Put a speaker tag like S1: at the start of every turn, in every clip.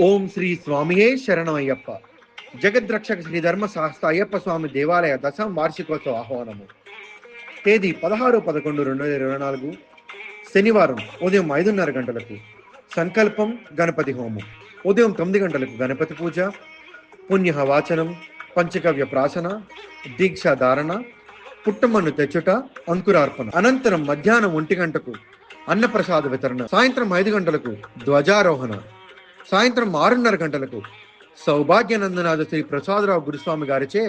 S1: ఓం శ్రీ స్వామియే శరణమయ్యప్ప. జగద్రక్షక శ్రీ ధర్మశాస్త్ర అయ్యప్ప స్వామి దేవాలయ దశం వార్షికోత్సవ ఆహ్వానము. తేదీ 16-11-2024 శనివారం ఉదయం 5:30 గంటలకు సంకల్పం గణపతి హోమం, ఉదయం 9 గంటలకు గణపతి పూజ, పుణ్య వాచనం, పంచగవ్య ప్రాసన, దీక్ష ధారణ, పుట్టమన్ను తెచ్చుట, అంకురార్పణ. అనంతరం మధ్యాహ్నం 1 గంటకు అన్నప్రసాద వితరణ, సాయంత్రం 5 గంటలకు ధ్వజారోహణ, సాయంత్రం 6:30 గంటలకు సౌభాగ్యనందనాథ శ్రీ ప్రసాదరావు గురుస్వామి గారిచే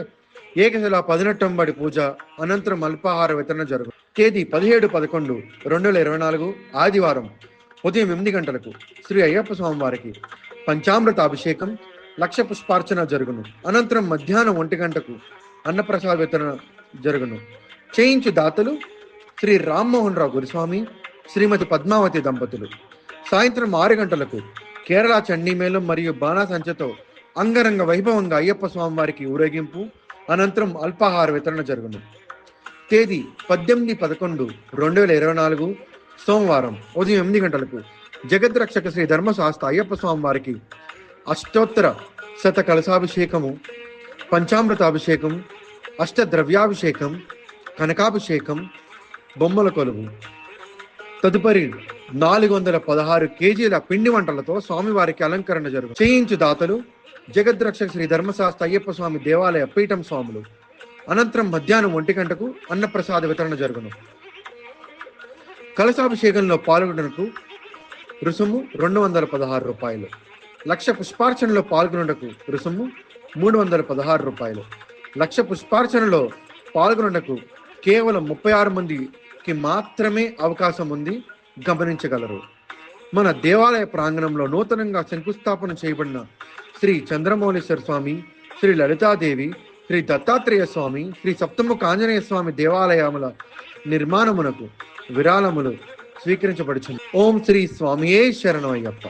S1: ఏకశిలా 18 పూజ, అనంతరం అల్పాహార వితరణ జరుగును. తేదీ 17-11-2024 ఆదివారం ఉదయం 8 గంటలకు శ్రీ అయ్యప్ప స్వామి వారికి పంచామృత అభిషేకం, లక్ష పుష్పార్చన జరుగును. అనంతరం మధ్యాహ్నం 1 గంటకు అన్నప్రసాద వితరణ జరుగును. చేయించు దాతలు శ్రీ రామ్మోహన్ రావు గురుస్వామి, శ్రీమతి పద్మావతి దంపతులు. సాయంత్రం 6 గంటలకు కేరళ చండీమేళం మరియు బాణాసంచతో అంగరంగ వైభవంగా అయ్యప్ప స్వామి వారికి ఊరేగింపు, అనంతరం అల్పాహార వితరణ జరుగును. తేదీ 18-11-2024 సోమవారం ఉదయం 8 గంటలకు జగద్రక్షక శ్రీ ధర్మశాస్త్ర అయ్యప్ప స్వామి వారికి అష్టోత్తర శత కలశాభిషేకము, పంచామృతాభిషేకం, అష్టద్రవ్యాభిషేకం, కనకాభిషేకం, బొమ్మల కొలువు. తదుపరి 416 కేజీల పిండి వంటలతో స్వామివారికి అలంకరణ జరుగును. చేయించు దాతలు జగద్రక్షక శ్రీ ధర్మశాస్త్ర అయ్యప్ప స్వామి దేవాలయ పీఠం స్వాములు. అనంతరం మధ్యాహ్నం 1 గంటకు అన్నప్రసాద వితరణ జరుగును. కలశాభిషేకంలో పాల్గొనకు రుసుము 216 రూపాయలు. లక్ష పుష్పార్చనలో పాల్గొనకు రుసుము 316 రూపాయలు. లక్ష పుష్పార్చనలో పాల్గొనకు కేవలం 36 మందికి మాత్రమే అవకాశం ఉంది, గమనించగలరు. మన దేవాలయ ప్రాంగణంలో నూతనంగా శంకుస్థాపన చేయబడిన శ్రీ చంద్రమౌళీశ్వర స్వామి, శ్రీ లలితాదేవి, శ్రీ దత్తాత్రేయ స్వామి, శ్రీ సప్తముఖ ఆంజనేయ స్వామి దేవాలయముల నిర్మాణమునకు విరాళములు స్వీకరించబడుచుంది. ఓం శ్రీ స్వామియే శరణమయ్యప్ప.